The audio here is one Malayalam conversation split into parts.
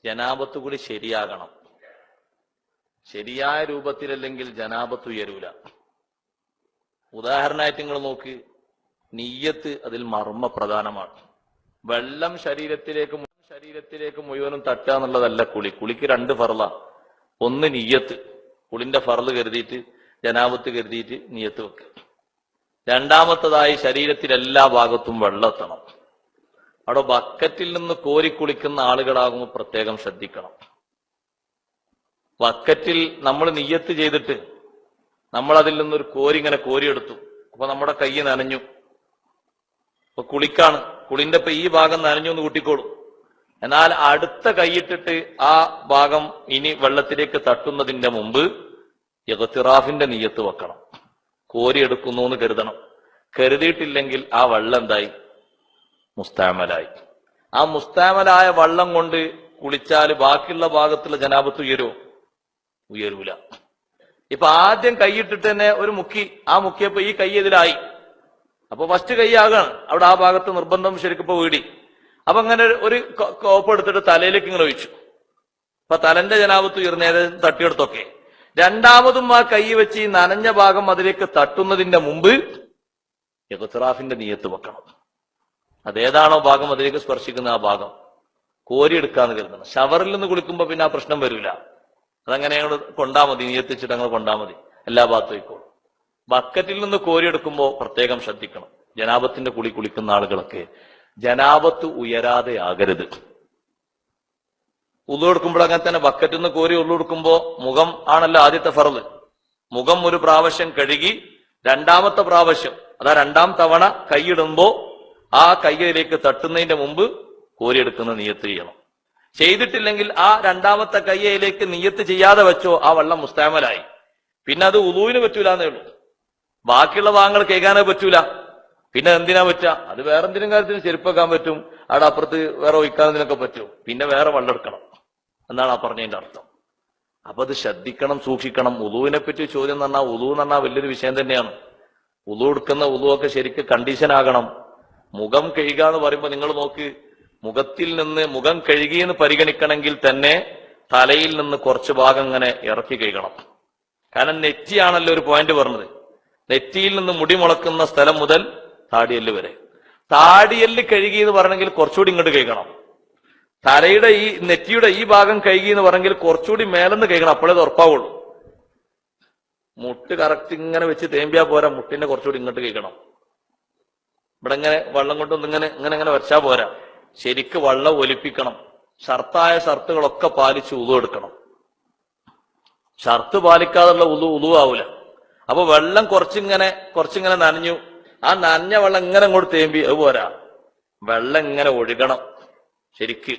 ജനാബത്ത് കൂടി ശരിയാകണം. ശരിയായ രൂപത്തിലല്ലെങ്കിൽ ജനാബത്ത് ഉയരൂല. ഉദാഹരണമായിട്ട് നിങ്ങൾ നോക്ക്, നിയ്യത്ത് അതിൽ മർമ്മ പ്രധാനമാണ്. വെള്ളം ശരീരത്തിലേക്ക് മുഴുവനും തട്ടുക എന്നുള്ളതല്ല കുളി. കുളിക്ക് രണ്ട് ഫർള. ഒന്ന് നിയ്യത്ത്, കുളിന്റെ ഫർള് കരുതിയിട്ട് ജനാബത്ത് കരുതിയിട്ട് നിയ്യത്ത് വെക്കുക. രണ്ടാമത്തതായി ശരീരത്തിലെല്ലാ ഭാഗത്തും വെള്ളമെത്തണം. അവിടെ ബക്കറ്റിൽ നിന്ന് കോരി കുളിക്കുന്ന ആളുകളാകുമ്പോൾ പ്രത്യേകം ശ്രദ്ധിക്കണം. ബക്കറ്റിൽ നമ്മൾ നിയ്യത്ത് ചെയ്തിട്ട് നമ്മൾ അതിൽ നിന്നൊരു ഇങ്ങനെ കോരിയെടുത്തു. അപ്പൊ നമ്മുടെ കൈ നനഞ്ഞു. അപ്പൊ കുളിക്കാണ്, കുളിന്റെ ഈ ഭാഗം നനഞ്ഞു എന്ന് കൂട്ടിക്കോളും. എന്നാൽ അടുത്ത കൈയിട്ടിട്ട് ആ ഭാഗം ഇനി വെള്ളത്തിലേക്ക് തട്ടുന്നതിന്റെ മുമ്പ് ഇഗ്തിറാഫിന്റെ നിയ്യത്ത് വെക്കണം. കോരിയെടുക്കുന്നു എന്ന് കരുതണം. കരുതിയിട്ടില്ലെങ്കിൽ ആ വെള്ളം എന്തായി? മുസ്താമലായി. ആ മുസ്താമലായ വെള്ളം കൊണ്ട് കുളിച്ചാൽ ബാക്കിയുള്ള ഭാഗത്തുള്ള ജനാബത്ത് ഉയരൂല. ഇപ്പൊ ആദ്യം കൈയിട്ടിട്ട് തന്നെ ഒരു മുക്കി, ആ മുക്കിയപ്പോ ഈ കൈ ഇതിലായി. അപ്പൊ ഫസ്റ്റ് കൈ ആകാണ്, അവിടെ ആ ഭാഗത്ത് നിർബന്ധം ശരിക്കിപ്പോ വീടി. അപ്പൊ അങ്ങനെ ഒരു കോപ്പ് എടുത്തിട്ട് തലയിലേക്ക് ഇങ്ങനെ ഒഴിച്ചു. അപ്പൊ തലന്റെ ജനാബത്ത് ഉയർന്നേത് തട്ടിയെടുത്തൊക്കെ. രണ്ടാമതും ആ കൈ വെച്ച് ഈ നനഞ്ഞ ഭാഗം അതിലേക്ക് തട്ടുന്നതിന്റെ മുമ്പ് ഇഗ്തിറാഫിന്റെ നിയ്യത്ത് വെക്കണം. അതേതാണോ ഭാഗം അതിലേക്ക് സ്പർശിക്കുന്ന ആ ഭാഗം കോരിയെടുക്കാന്ന് കരുതണം. ഷവറിൽ നിന്ന് കുളിക്കുമ്പോ പിന്നെ ആ പ്രശ്നം വരില്ല. അതങ്ങനെ ഞങ്ങൾ കൊണ്ടാ മതി, നിയ്യത്തിച്ചിട്ട് അങ്ങനെ കൊണ്ടാ മതി, എല്ലാ ഭാഗത്തും ആയിക്കോളും. ബക്കറ്റിൽ നിന്ന് കോരിയെടുക്കുമ്പോ പ്രത്യേകം ശ്രദ്ധിക്കണം. ജനാബത്തിന്റെ കുളിക്കുന്ന ആളുകളൊക്കെ ജനാബത്ത് ഉയരാതെ ആകരുത്. ഉളു എടുക്കുമ്പോൾ അങ്ങനെ തന്നെ ബക്കറ്റിൽ നിന്ന് കോരി ഉളു എടുക്കുമ്പോ മുഖം ആണല്ലോ ആദ്യത്തെ ഫർള്. മുഖം ഒരു പ്രാവശ്യം കഴുകി രണ്ടാമത്തെ പ്രാവശ്യം, അതാ രണ്ടാം തവണ കൈയിടുമ്പോ ആ കൈയിലേക്ക് തട്ടുന്നതിന്റെ മുമ്പ് കോരിയെടുക്കുന്ന നിയ്യത്ത് ചെയ്യണം. ചെയ്തിട്ടില്ലെങ്കിൽ ആ രണ്ടാമത്തെ കൈയിലേക്ക് നിയ്യത്ത് ചെയ്യാതെ വെച്ചോ, ആ വെള്ളം മുസ്താമലായി. പിന്നെ അത് ഉളുവിന് പറ്റൂലെന്നേ ഉള്ളൂ. ബാക്കിയുള്ള ഭാഗങ്ങൾ കേൾക്കാനേ പറ്റൂല. പിന്നെ എന്തിനാ പറ്റുക? അത് വേറെ എന്തിനും കാര്യത്തിന് ചെരുപ്പാക്കാൻ പറ്റും, അവിടെ അപ്പുറത്ത് വേറെ ഒഴിക്കാനതിനൊക്കെ പറ്റും. പിന്നെ വേറെ വെള്ളം എടുക്കണം എന്നാണ് ആ പറഞ്ഞതിന്റെ അർത്ഥം. അപ്പൊ അത് ശ്രദ്ധിക്കണം, സൂക്ഷിക്കണം. ഉളുവിനെ പറ്റി ചോദ്യം എന്ന് പറഞ്ഞാൽ ഉളു എന്ന് പറഞ്ഞാൽ വലിയൊരു വിഷയം തന്നെയാണ്. ഉളു എടുക്കുന്ന ഉളുവൊക്കെ ശരിക്കും കണ്ടീഷൻ ആകണം. മുഖം കഴുകുക എന്ന് പറയുമ്പോൾ നിങ്ങൾ നോക്ക്, മുഖത്തിൽ നിന്ന് മുഖം കഴുകിയെന്ന് പരിഗണിക്കണമെങ്കിൽ തന്നെ തലയിൽ നിന്ന് കുറച്ച് ഭാഗം ഇങ്ങനെ ഇറക്കി കഴുകണം. കാരണം നെറ്റിയാണല്ലോ ഒരു പോയിന്റ് പറഞ്ഞത്. നെറ്റിയിൽ നിന്ന് മുടി മുളക്കുന്ന സ്ഥലം മുതൽ താടിയല്ല് വരെ. താടിയല്ല് കഴുകി എന്ന് പറയണമെങ്കിൽ കുറച്ചുകൂടി ഇങ്ങോട്ട് കഴുകണം. തലയുടെ ഈ നെറ്റിയുടെ ഈ ഭാഗം കഴുകി എന്ന് പറഞ്ഞെങ്കിൽ കുറച്ചുകൂടി മേലെന്ന് കഴുകണം, അപ്പോഴേ അത് ഉറപ്പാവുള്ളൂ. മുട്ട് കറക്റ്റ് ഇങ്ങനെ വെച്ച് തേമ്പിയാ പോരാ, മുട്ടിന്റെ കുറച്ചുകൂടി ഇങ്ങോട്ട് കഴുകണം. ഇവിടെ ഇങ്ങനെ വെള്ളം കൊണ്ടൊന്നും ഇങ്ങനെ വരച്ചാ പോരാ, ശരിക്ക് വെള്ളം ഒലിപ്പിക്കണം. ഷർത്തായ ഷർത്തുകളൊക്കെ പാലിച്ച് ഉളു എടുക്കണം. ഷർത്ത് പാലിക്കാതുള്ള ഉളു ആവൂല. അപ്പൊ വെള്ളം കുറച്ചിങ്ങനെ നനഞ്ഞു, ആ നനഞ്ഞ വെള്ളം ഇങ്ങനെ അങ്ങോട്ട് തേമ്പി അത് പോരാ, വെള്ളം ഇങ്ങനെ ഒഴുകണം. ശരിക്ക്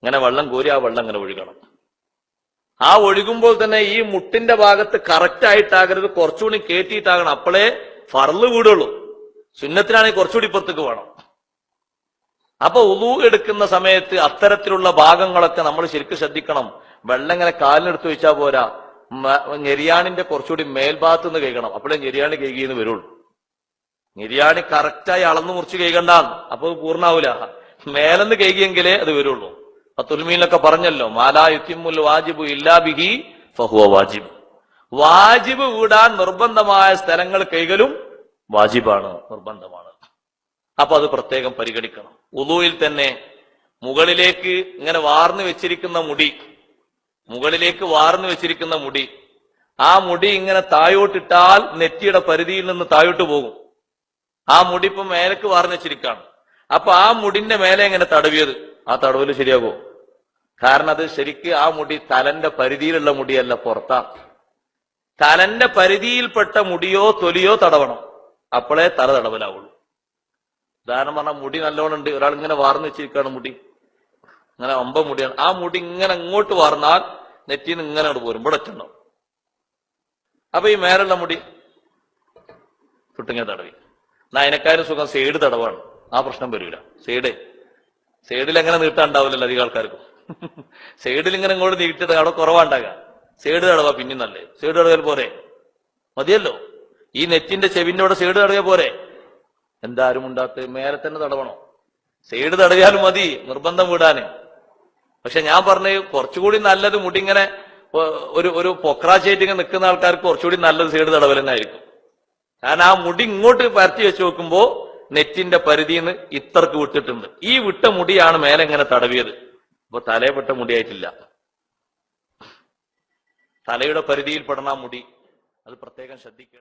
ഇങ്ങനെ വെള്ളം കോരി ആ വെള്ളം ഇങ്ങനെ ഒഴുകണം. ആ ഒഴുകുമ്പോൾ തന്നെ ഈ മുട്ടിന്റെ ഭാഗത്ത് കറക്റ്റ് ആയിട്ടാകരുത്, കുറച്ചുകൂടി കയറ്റിയിട്ടാകണം. അപ്പോഴേ ഫർള് വീടുള്ളൂ. സുന്നത്തിനാണെങ്കിൽ കുറച്ചുകൂടി ഇപ്പുറത്തേക്ക് വേണം. അപ്പൊ ഉളു എടുക്കുന്ന സമയത്ത് അത്തരത്തിലുള്ള ഭാഗങ്ങളൊക്കെ നമ്മൾ ശരിക്കും ശ്രദ്ധിക്കണം. വെള്ളം ഇങ്ങനെ കാലിനെടുത്ത് വെച്ചാൽ പോരാ, ഞെരിയാണിന്റെ കുറച്ചുകൂടി മേൽഭാഗത്ത് നിന്ന് കഴിക്കണം. അപ്പോഴേ ഞെരിയാണി കഴുകിയെന്ന് വരുള്ളൂ. ഞെരിയാണി കറക്റ്റായി അളന്നു മുറിച്ച് കഴിക്കണ്ടാന്ന്, അപ്പൊ പൂർണ്ണാവൂല. മേലെന്ന് കഴുകിയെങ്കിലേ അത് വരുള്ളൂ. തുൽമീനിലൊക്കെ പറഞ്ഞല്ലോ, മാലാ യുത്തിമുൽ വാജിബു ഇല്ലാ ബിഹി ഫഹുവ വാജിബ്. വാജിബ് വീടാൻ നിർബന്ധമായ സ്ഥലങ്ങൾ കൈകലും വാജിബാണ്, നിർബന്ധമാണ്. അപ്പൊ അത് പ്രത്യേകം പരിഗണിക്കണം. ഉളുവിൽ തന്നെ മുകളിലേക്ക് ഇങ്ങനെ വാർന്നു വെച്ചിരിക്കുന്ന മുടി, ആ മുടി ഇങ്ങനെ താഴോട്ടിട്ടാൽ നെറ്റിയുടെ പരിധിയിൽ നിന്ന് താഴോട്ട് പോകും. ആ മുടി ഇപ്പം മേലേക്ക് വാർന്നു വെച്ചിരിക്കുകയാണ്. അപ്പൊ ആ മുടിന്റെ മേലെ ഇങ്ങനെ തടവിയത്, ആ തടവല് ശരിയാകുമോ? കാരണം അത് ശരിക്ക് ആ മുടി തലന്റെ പരിധിയിലുള്ള മുടിയല്ല, പുറത്താ. തലന്റെ പരിധിയിൽപ്പെട്ട മുടിയോ തൊലിയോ തടവണം, അപ്പോഴേ തല തടവലാവുള്ളൂ. ഉദാഹരണം പറഞ്ഞാൽ മുടി നല്ലോണം ഉണ്ട്, ഒരാൾ ഇങ്ങനെ വാർന്നു വെച്ചിരിക്കുകയാണ്, മുടി ഇങ്ങനെ മുടിയാണ്. ആ മുടി ഇങ്ങനെ അങ്ങോട്ട് വാർന്നാൽ നെറ്റിന്ന് ഇങ്ങനെ അങ്ങോട്ട് പോരും, ഇവിടെ വെച്ചിട്ടുണ്ടാവും. അപ്പൊ ഈ മേലുള്ള മുടി തൊട്ടിങ്ങനെ തടവി. എന്നാ അതിനെക്കാരും സുഖം സൈഡ് തടവാണ്, ആ പ്രശ്നം വരില്ല. സൈഡിൽ എങ്ങനെ നീട്ടാണ്ടാവില്ലല്ലോ അധികം ആൾക്കാർക്കും. സൈഡിൽ ഇങ്ങനെ ഇങ്ങോട്ട് നീട്ടിട്ട് അവിടെ കുറവാണ്ടാകുക. സൈഡ് തടവാ പിന്നെ നല്ലേ. സൈഡ് തടവിയാൽ പോരെ, മതിയല്ലോ. ഈ നെറ്റിന്റെ ചെവിന്റെ അവിടെ സൈഡ് തടവിയാൽ പോരെ. എന്താരും ഉണ്ടാത്ത് മേലെ തന്നെ തടവണോ? സൈഡ് തടവിയാലും മതി, നിർബന്ധം വിടാന്. പക്ഷെ ഞാൻ പറഞ്ഞത് കുറച്ചുകൂടി നല്ലത് മുടി ഇങ്ങനെ ഒരു പൊക്രാച്ചായിട്ട് ഇങ്ങനെ നിൽക്കുന്ന ആൾക്കാർക്ക് കുറച്ചുകൂടി നല്ലത് സൈഡ് തടവൽ തന്നെ ആയിരിക്കും. കാരണം ആ മുടി ഇങ്ങോട്ട് പരത്തി വെച്ച് നോക്കുമ്പോ നെറ്റിന്റെ പരിധിയിൽ നിന്ന് ഇത്രക്ക് വിട്ടിട്ടുണ്ട്. ഈ വിട്ട മുടിയാണ് മേലെ ഇങ്ങനെ തടവിയത്. അപ്പൊ തലയെപ്പെട്ട മുടിയായിട്ടില്ല. തലയുടെ പരിധിയിൽ പെടുന്ന മുടി അത് പ്രത്യേകം ശ്രദ്ധിക്കേണ്ട.